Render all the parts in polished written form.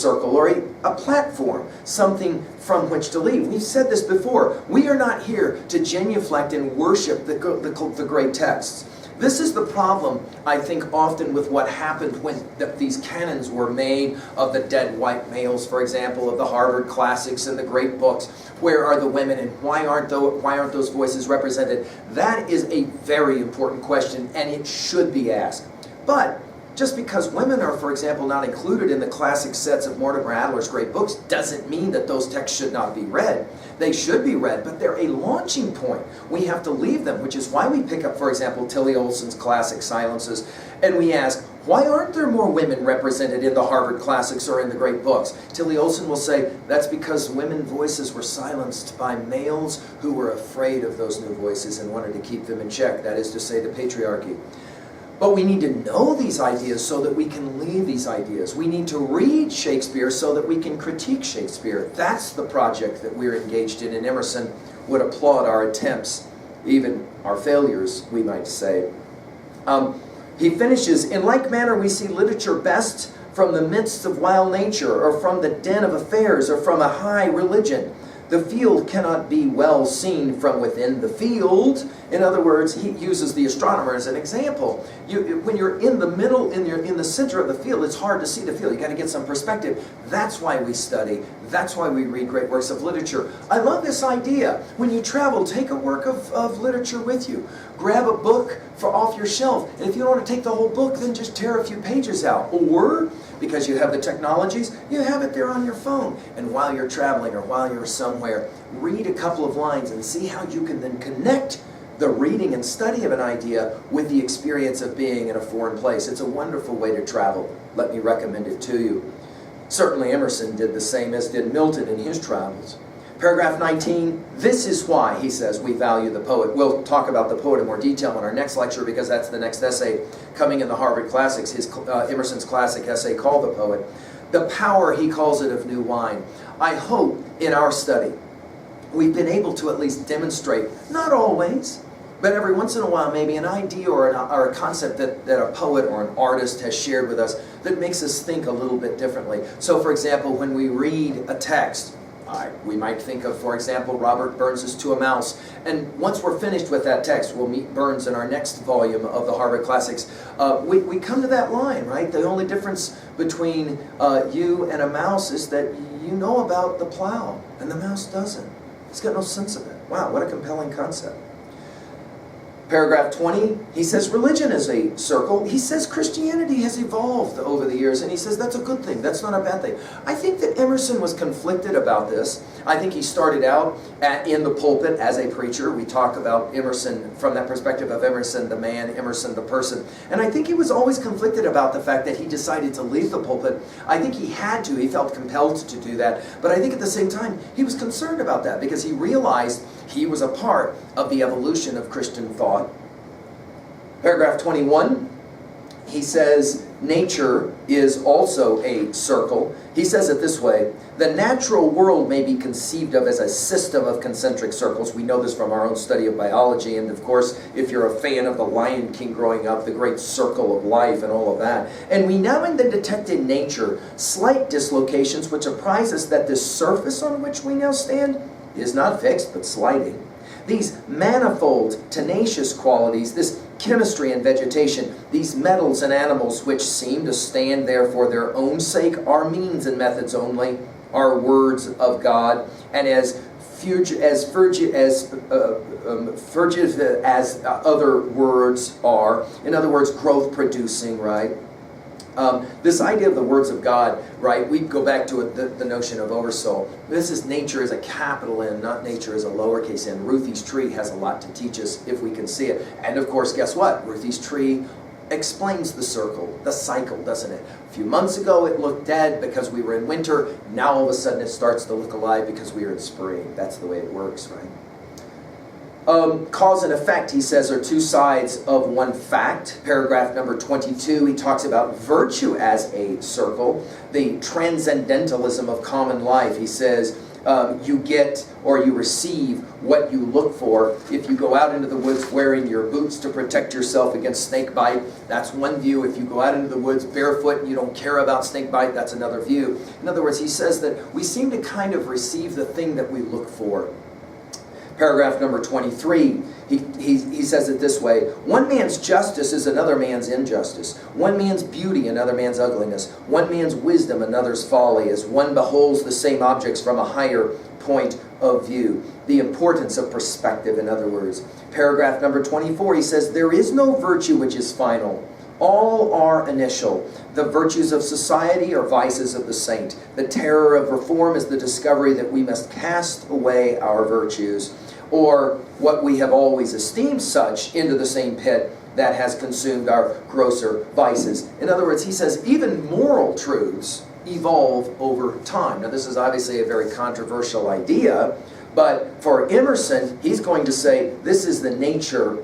circle or a platform, something from which to lead. We've said this before. We are not here to genuflect and worship the great texts. This is the problem, I think, often with what happened when these canons were made of the dead white males, for example, of the Harvard classics and the great books. Where are the women, and why aren't those voices represented? That is a very important question, and it should be asked. But just because women are, for example, not included in the classic sets of Mortimer Adler's great books doesn't mean that those texts should not be read. They should be read, but they're a launching point. We have to leave them, which is why we pick up, for example, Tilly Olson's classic Silences, and we ask, why aren't there more women represented in the Harvard classics or in the great books? Tilly Olson will say, that's because women voices were silenced by males who were afraid of those new voices and wanted to keep them in check, that is to say, the patriarchy. But we need to know these ideas so that we can leave these ideas. We need to read Shakespeare so that we can critique Shakespeare. That's the project that we're engaged in, and Emerson would applaud our attempts, even our failures, we might say. He finishes, in like manner we see literature best from the midst of wild nature, or from the den of affairs, or from a high religion. The field cannot be well seen from within the field. In other words, he uses the astronomer as an example. When you're in the middle, in the center of the field, it's hard to see the field. You've got to get some perspective. That's why we study. That's why we read great works of literature. I love this idea. When you travel, take a work of literature with you. Grab a book off your shelf. And if you don't want to take the whole book, then just tear a few pages out. Or, because you have the technologies, you have it there on your phone. And while you're traveling or while you're somewhere, read a couple of lines and see how you can then connect the reading and study of an idea with the experience of being in a foreign place. It's a wonderful way to travel. Let me recommend it to you. Certainly Emerson did the same, as did Milton in his travels. Paragraph 19, this is why, he says, we value the poet. We'll talk about the poet in more detail in our next lecture, because that's the next essay coming in the Harvard Classics, Emerson's classic essay called The Poet. The power, he calls it, of new wine. I hope in our study we've been able to at least demonstrate, not always, but every once in a while maybe an idea or a concept that a poet or an artist has shared with us that makes us think a little bit differently. So for example, when we read a text, we might think of, for example, Robert Burns' To a Mouse. And once we're finished with that text, we'll meet Burns in our next volume of the Harvard Classics. We come to that line, right? The only difference between you and a mouse is that you know about the plow, and the mouse doesn't. It's got no sense of it. Wow, what a compelling concept. Paragraph 20, he says religion is a circle. He says Christianity has evolved over the years, and he says that's a good thing. That's not a bad thing. I think that Emerson was conflicted about this. I think he started out in the pulpit as a preacher. We talk about Emerson from that perspective of Emerson the man, Emerson the person. And I think he was always conflicted about the fact that he decided to leave the pulpit. I think he had to. He felt compelled to do that. But I think at the same time, he was concerned about that because he realized he was a part of the evolution of Christian thought. Paragraph 21, he says nature is also a circle. He says it this way: the natural world may be conceived of as a system of concentric circles. We know this from our own study of biology, and of course, if you're a fan of The Lion King growing up, the great circle of life and all of that. And we now and then detect in nature slight dislocations which apprise us that this surface on which we now stand is not fixed but sliding. These manifold, tenacious qualities, this chemistry and vegetation, these metals and animals which seem to stand there for their own sake, are means and methods only, are words of God, and as fugitive as other words are. In other words, growth producing, right? This idea of the words of God, right, we go back to the notion of oversoul. This is nature as a capital N, not nature as a lowercase n. Ruthie's tree has a lot to teach us if we can see it. And of course, guess what? Ruthie's tree explains the circle, the cycle, doesn't it? A few months ago it looked dead because we were in winter. Now all of a sudden it starts to look alive because we are in spring. That's the way it works, right? Cause and effect, he says, are two sides of one fact. Paragraph number 22, he talks about virtue as a circle, the transcendentalism of common life. He says, you get or you receive what you look for. If you go out into the woods wearing your boots to protect yourself against snake bite, that's one view. If you go out into the woods barefoot and you don't care about snake bite, that's another view. In other words, he says that we seem to kind of receive the thing that we look for. Paragraph number 23, he says it this way: one man's justice is another man's injustice. One man's beauty, another man's ugliness. One man's wisdom, another's folly, as one beholds the same objects from a higher point of view. The importance of perspective, in other words. Paragraph number 24, he says, there is no virtue which is final. All are initial. The virtues of society are vices of the saint. The terror of reform is the discovery that we must cast away our virtues, or what we have always esteemed such, into the same pit that has consumed our grosser vices. In other words, he says even moral truths evolve over time. Now, this is obviously a very controversial idea, but for Emerson, he's going to say this is the nature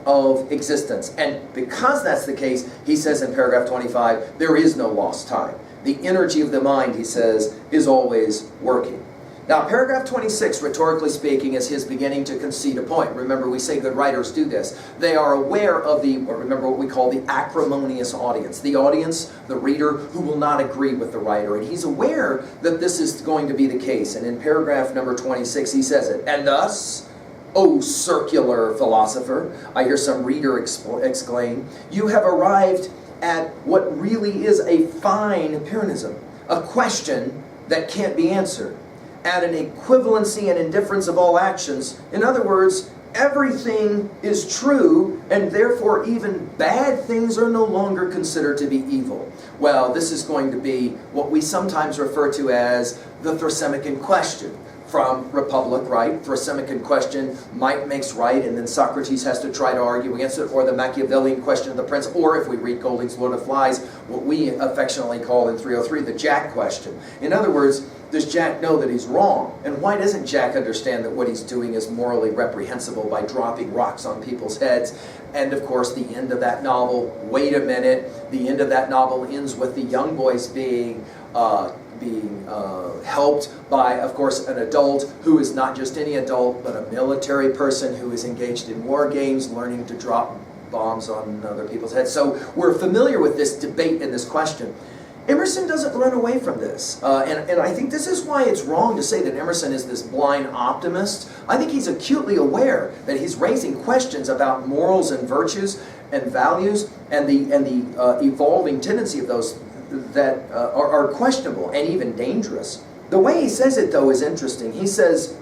of existence. And because that's the case, he says in paragraph 25, there is no lost time. The energy of the mind, he says, is always working. Now, paragraph 26, rhetorically speaking, is his beginning to concede a point. Remember, we say good writers do this. They are aware of or remember what we call the acrimonious audience. The audience, the reader, who will not agree with the writer. And he's aware that this is going to be the case. And in paragraph number 26, he says it. And thus, O circular philosopher, I hear some reader exclaim, you have arrived at what really is a fine Pyrrhonism, a question that can't be answered, at an equivalency and indifference of all actions. In other words, everything is true, and therefore even bad things are no longer considered to be evil. Well, this is going to be what we sometimes refer to as the Thrasymachon question. From Republic, right? Thrasymachon question, might makes right, and then Socrates has to try to argue against it, or the Machiavellian question of the prince, or if we read Golding's Lord of Flies, what we affectionately call in 303 the Jack question. In other words, does Jack know that he's wrong? And why doesn't Jack understand that what he's doing is morally reprehensible by dropping rocks on people's heads? And of course, the end of that novel, wait a minute, the end of that novel ends with the young boys being helped by, of course, an adult who is not just any adult, but a military person who is engaged in war games, learning to drop bombs on other people's heads. So we're familiar with this debate and this question. Emerson doesn't run away from this. And I think this is why it's wrong to say that Emerson is this blind optimist. I think he's acutely aware that he's raising questions about morals and virtues and values and the evolving tendency of those that are questionable and even dangerous. The way he says it, though, is interesting. He says,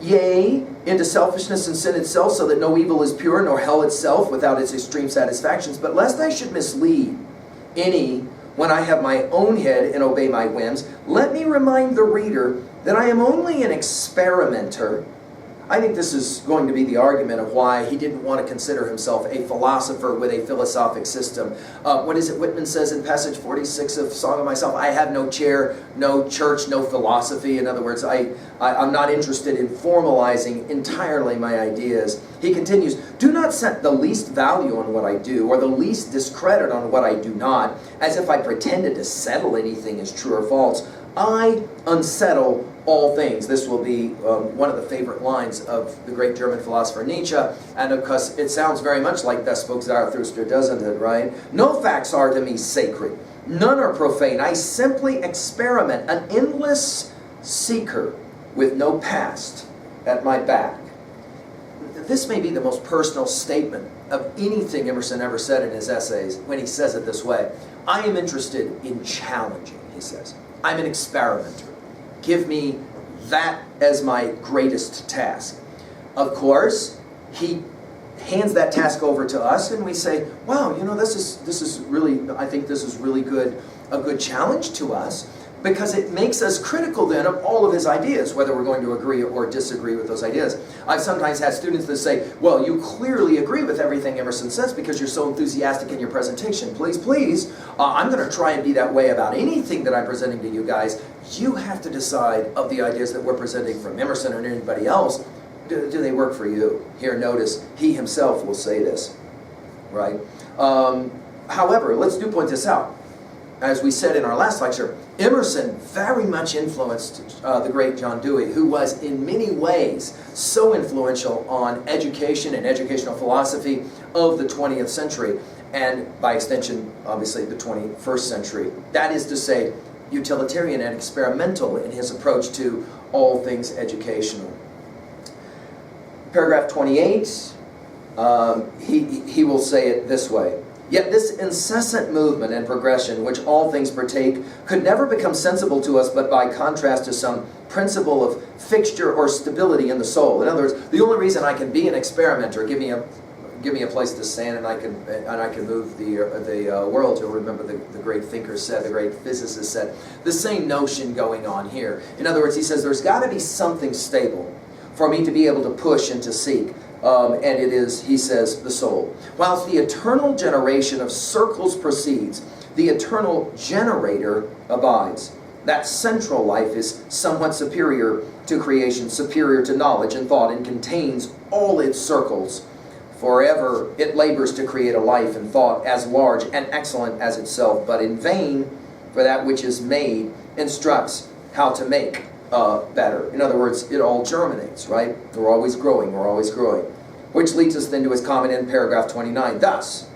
yea, into selfishness and sin itself, so that no evil is pure, nor hell itself without its extreme satisfactions. But lest I should mislead any when I have my own head and obey my whims, let me remind the reader that I am only an experimenter. I think this is going to be the argument of why he didn't want to consider himself a philosopher with a philosophic system. What is it Whitman says in passage 46 of Song of Myself? I have no chair, no church, no philosophy. In other words, I'm not interested in formalizing entirely my ideas. He continues, do not set the least value on what I do, or the least discredit on what I do not, as if I pretended to settle anything as true or false. I unsettle all things. This will be one of the favorite lines of the great German philosopher Nietzsche, and of course it sounds very much like thus spoke Zarathustra, doesn't it, right? No facts are to me sacred. None are profane. I simply experiment, an endless seeker with no past at my back. This may be the most personal statement of anything Emerson ever said in his essays when he says it this way. I am interested in challenging, he says. I'm an experimenter. Give me that as my greatest task. Of course, he hands that task over to us, and we say, wow, you know, this is really, I think this is really good, a good challenge to us, because it makes us critical then of all of his ideas, whether we're going to agree or disagree with those ideas. I've sometimes had students that say, well, you clearly agree with everything Emerson says because you're so enthusiastic in your presentation. Please, I'm going to try and be that way about anything that I'm presenting to you guys. You have to decide of the ideas that we're presenting from Emerson or anybody else, do they work for you? Here, notice, he himself will say this, right? However, let's do point this out. as we said in our last lecture, Emerson very much influenced the great John Dewey, who was in many ways so influential on education and educational philosophy of the 20th century, and by extension, obviously, the 21st century. That is to say, utilitarian and experimental in his approach to all things educational. Paragraph 28, he will say it this way. Yet this incessant movement and progression, which all things partake, could never become sensible to us but by contrast to some principle of fixture or stability in the soul. In other words, the only reason I can be an experimenter, give me a place to stand, and I can move the world. You'll remember the great thinker said, the great physicist said, the same notion going on here. In other words, he says there's got to be something stable for me to be able to push and to seek. And it is, he says, the soul. Whilst the eternal generation of circles proceeds, the eternal generator abides. That central life is somewhat superior to creation, superior to knowledge and thought, and contains all its circles. Forever it labors to create a life and thought as large and excellent as itself, but in vain, for that which is made instructs how to make better. In other words, it all germinates, right? We're always growing, which leads us then to his comment in paragraph 29. Thus,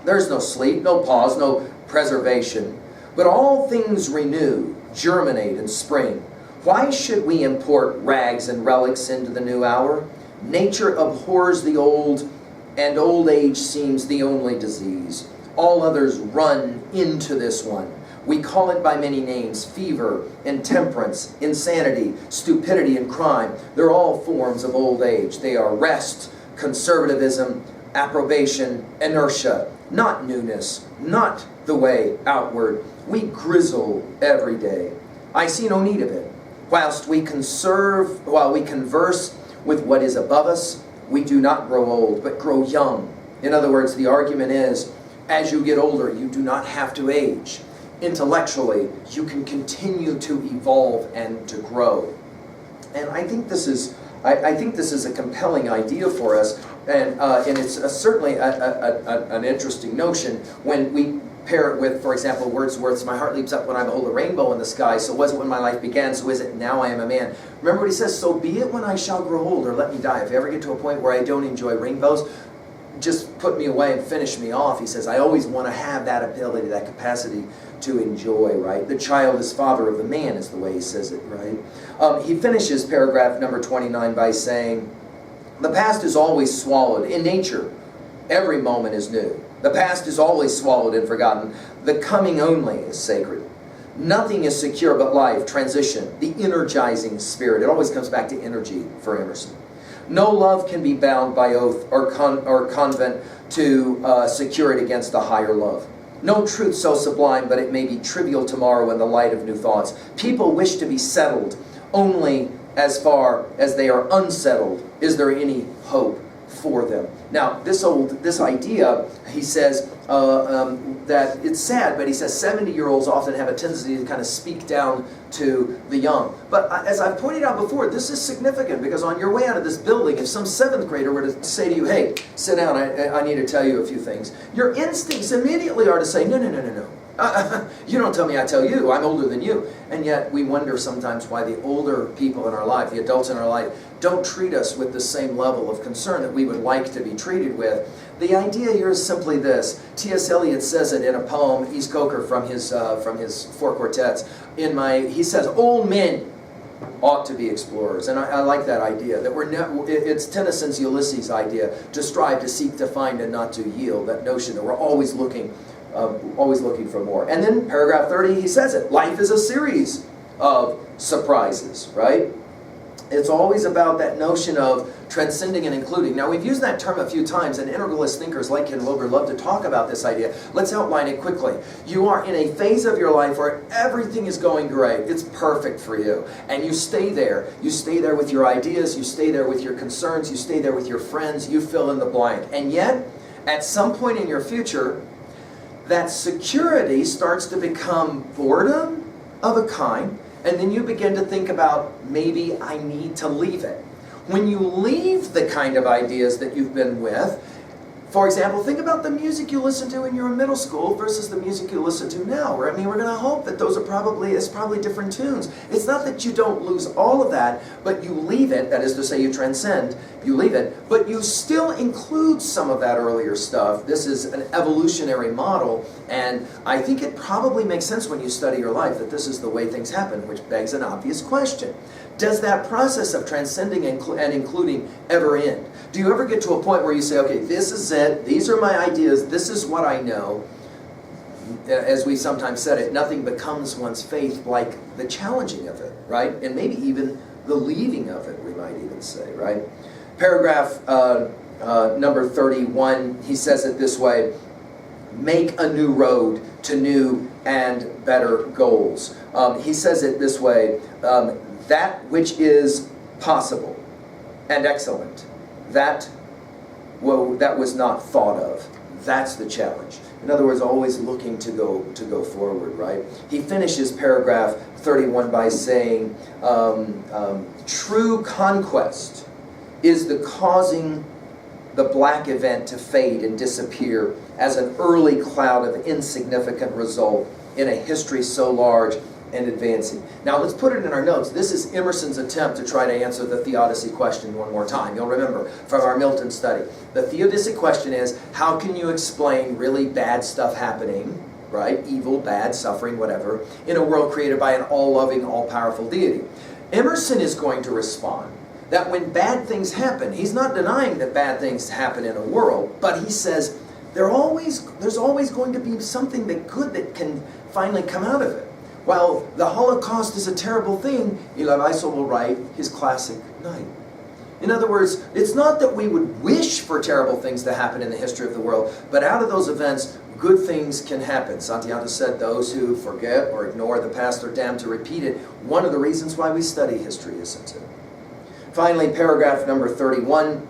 there's no sleep, no pause, no preservation, but all things renew, germinate, and spring. Why should we import rags and relics into the new hour? Nature abhors the old, and old age seems the only disease. All others run into this one. We call it by many names: fever, intemperance, insanity, stupidity, and crime. They're all forms of old age. They are rest, conservatism, approbation, inertia, not newness, not the way outward. We grizzle every day. I see no need of it. While we converse with what is above us, we do not grow old, but grow young. In other words, the argument is, as you get older, you do not have to age. Intellectually, you can continue to evolve and to grow. And I think this is a compelling idea for us, and it's certainly an interesting notion when we pair it with, for example, Wordsworth's "My heart leaps up when I behold a rainbow in the sky, so was it when my life began, so is it now I am a man." Remember what he says, "So be it when I shall grow old, or let me die." If you ever get to a point where I don't enjoy rainbows, just put me away and finish me off. He says, I always want to have that ability, that capacity to enjoy, right? The child is father of the man is the way he says it, right? He finishes paragraph number 29 by saying, the past is always swallowed. In nature, every moment is new. The past is always swallowed and forgotten. The coming only is sacred. Nothing is secure but life, transition, the energizing spirit. It always comes back to energy for Emerson. No love can be bound by oath or convent to secure it against the higher love. No truth so sublime, but it may be trivial tomorrow in the light of new thoughts. People wish to be settled only as far as they are unsettled. Is there any hope for them? Now, this idea, he says that it's sad, but he says 70-year-olds often have a tendency to kind of speak down to the young. But as I've pointed out before, this is significant because on your way out of this building, if some 7th grader were to say to you, hey, sit down, I need to tell you a few things, your instincts immediately are to say, no. You don't tell me, I tell you. I'm older than you. And yet we wonder sometimes why the older people in our life, the adults in our life, don't treat us with the same level of concern that we would like to be treated with. The idea here is simply this. T.S. Eliot says it in a poem, East Coker, from his 4 quartets. He says, old men ought to be explorers. And I like that idea. That it's Tennyson's Ulysses idea, to strive, to seek, to find, and not to yield. That notion that we're always looking for more. And then paragraph 30, he says it. Life is a series of surprises, right? It's always about that notion of transcending and including. Now, we've used that term a few times, and integralist thinkers like Ken Wilber love to talk about this idea. Let's outline it quickly. You are in a phase of your life where everything is going great. It's perfect for you. And you stay there. You stay there with your ideas. You stay there with your concerns. You stay there with your friends. You fill in the blank. And yet, at some point in your future, that security starts to become boredom of a kind, and then you begin to think about, maybe I need to leave it. When you leave the kind of ideas that you've been with, For example, think about the music you listened to when you were in middle school versus the music you listen to now. I mean, we're going to hope that those are probably different tunes. It's not that you don't lose all of that, but you leave it, that is to say you transcend, you leave it, but you still include some of that earlier stuff. This is an evolutionary model, and I think it probably makes sense when you study your life that this is the way things happen, which begs an obvious question. Does that process of transcending and including ever end? Do you ever get to a point where you say, okay, this is it, these are my ideas, this is what I know? As we sometimes said it, nothing becomes one's faith like the challenging of it, right? And maybe even the leaving of it, we might even say, right? Paragraph number 31, he says it this way: make a new road to new and better goals. He says it this way, that which is possible and excellent, that was not thought of. That's the challenge. In other words, always looking to go forward, right? He finishes paragraph 31 by saying, true conquest is the causing the black event to fade and disappear as an early cloud of insignificant result in a history so large and advancing. Now let's put it in our notes. This is Emerson's attempt to try to answer the theodicy question one more time. You'll remember from our Milton study. The theodicy question is, how can you explain really bad stuff happening, right? Evil, bad, suffering, whatever, in a world created by an all-loving, all-powerful deity? Emerson is going to respond that when bad things happen, he's not denying that bad things happen in a world, but he says there's always going to be something that can finally come out of it. While the Holocaust is a terrible thing, Elie Wiesel will write his classic Night. In other words, it's not that we would wish for terrible things to happen in the history of the world, but out of those events, good things can happen. Santiago said those who forget or ignore the past are damned to repeat it. One of the reasons why we study history, isn't it? Finally, paragraph number 31,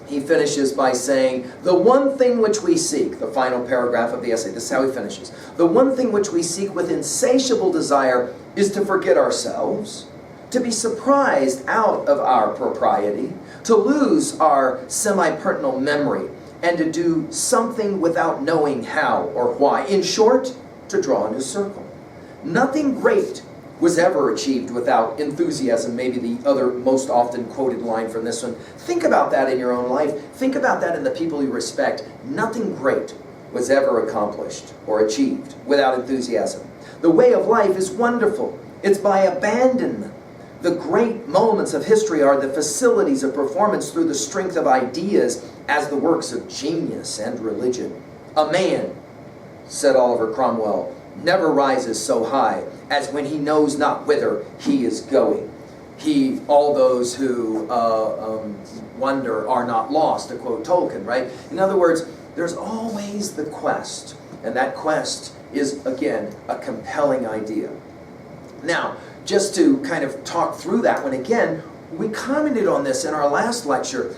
he finishes by saying, the one thing which we seek, the final paragraph of the essay, this is how he finishes. The one thing which we seek with insatiable desire is to forget ourselves, to be surprised out of our propriety, to lose our semi-pertinent memory, and to do something without knowing how or why. In short, to draw a new circle. Nothing great was ever achieved without enthusiasm, maybe the other most often quoted line from this one. Think about that in your own life. Think about that in the people you respect. Nothing great was ever accomplished or achieved without enthusiasm. The way of life is wonderful. It's by abandonment. The great moments of history are the facilities of performance through the strength of ideas as the works of genius and religion. A man, said Oliver Cromwell, never rises so high as when he knows not whither he is going. All those who wonder are not lost, to quote Tolkien, right? In other words, there's always the quest, and that quest is, again, a compelling idea. Now, just to kind of talk through that one again, we commented on this in our last lecture,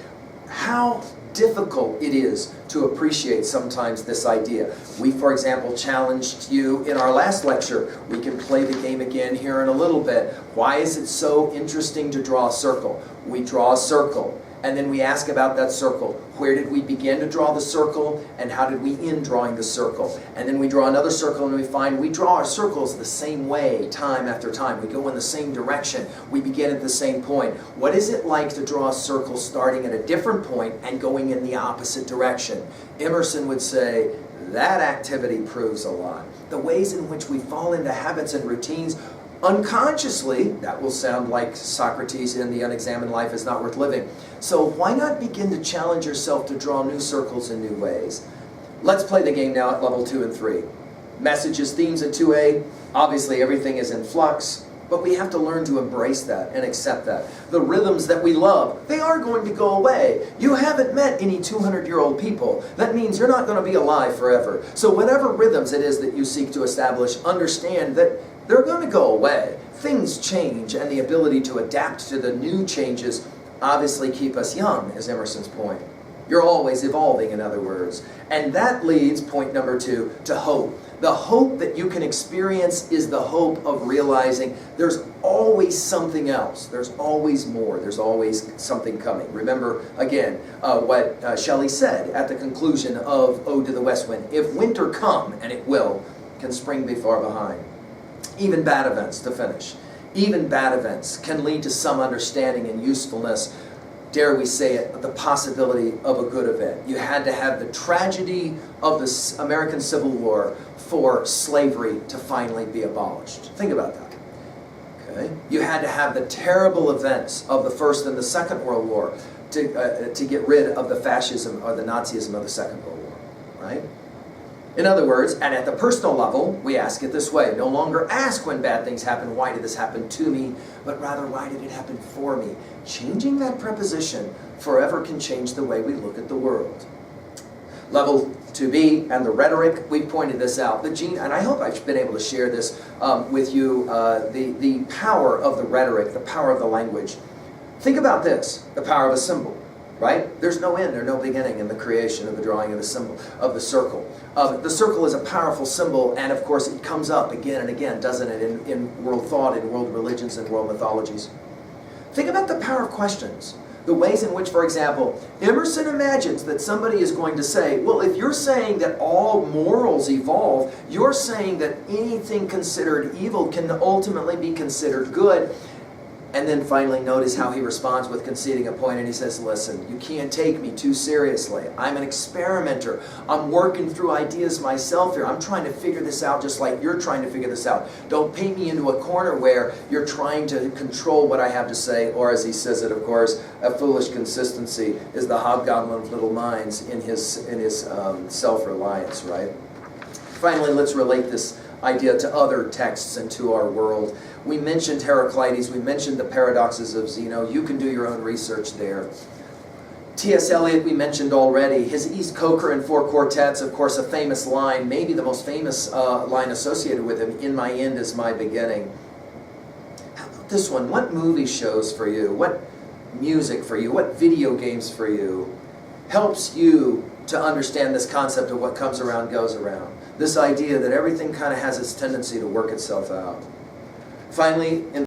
how difficult it is to appreciate sometimes this idea. We, for example, challenged you in our last lecture. We can play the game again here in a little bit. Why is it so interesting to draw a circle? We draw a circle, and then we ask about that circle. Where did we begin to draw the circle, and how did we end drawing the circle? And then we draw another circle, and we find we draw our circles the same way time after time. We go in the same direction. We begin at the same point. What is it like to draw a circle starting at a different point and going in the opposite direction? Emerson would say, that activity proves a lot. The ways in which we fall into habits and routines unconsciously, that will sound like Socrates in The Unexamined Life is Not Worth Living. So why not begin to challenge yourself to draw new circles in new ways? Let's play the game now at level 2 and 3. Messages, themes at 2A. Obviously everything is in flux, but we have to learn to embrace that and accept that. The rhythms that we love, they are going to go away. You haven't met any 200-year-old people. That means you're not going to be alive forever. So whatever rhythms it is that you seek to establish, understand that they're going to go away. Things change, and the ability to adapt to the new changes obviously keep us young, is Emerson's point. You're always evolving, in other words. And that leads, point number 2, to hope. The hope that you can experience is the hope of realizing there's always something else. There's always more. There's always something coming. Remember, again, what Shelley said at the conclusion of Ode to the West Wind. If winter come, and it will, can spring be far behind. Even bad events, to finish. Even bad events can lead to some understanding and usefulness, dare we say it, the possibility of a good event. You had to have the tragedy of the American Civil War for slavery to finally be abolished. Think about that. Okay? You had to have the terrible events of the First and the Second World War to get rid of the fascism or the Nazism of the Second World War. Right? In other words, and at the personal level, we ask it this way. No longer ask when bad things happen, why did this happen to me? But rather, why did it happen for me? Changing that preposition forever can change the way we look at the world. Level 2B and the rhetoric, we pointed this out. And I hope I've been able to share this with you, the power of the rhetoric, the power of the language. Think about this, the power of a symbol. Right? There's no end, there's no beginning in the creation of the drawing of the symbol, of the circle. The circle is a powerful symbol, and of course it comes up again and again, doesn't it, in world thought, in world religions, and world mythologies. Think about the power of questions. The ways in which, for example, Emerson imagines that somebody is going to say, well, if you're saying that all morals evolve, you're saying that anything considered evil can ultimately be considered good. And then finally notice how he responds with conceding a point, and he says, listen, you can't take me too seriously. I'm an experimenter. I'm working through ideas myself here. I'm trying to figure this out just like you're trying to figure this out. Don't paint me into a corner where you're trying to control what I have to say, or as he says it, of course, a foolish consistency is the hobgoblin of little minds in his self-reliance, right? Finally, let's relate this idea to other texts and to our world. We mentioned Heraclitus, we mentioned the paradoxes of Zeno. You can do your own research there. T.S. Eliot we mentioned already. His East Coker and Four Quartets, of course, a famous line, maybe the most famous line associated with him, in my end is my beginning. How about this one? What movie shows for you? What music for you? What video games for you helps you to understand this concept of what comes around goes around? This idea that everything kind of has its tendency to work itself out. Finally, in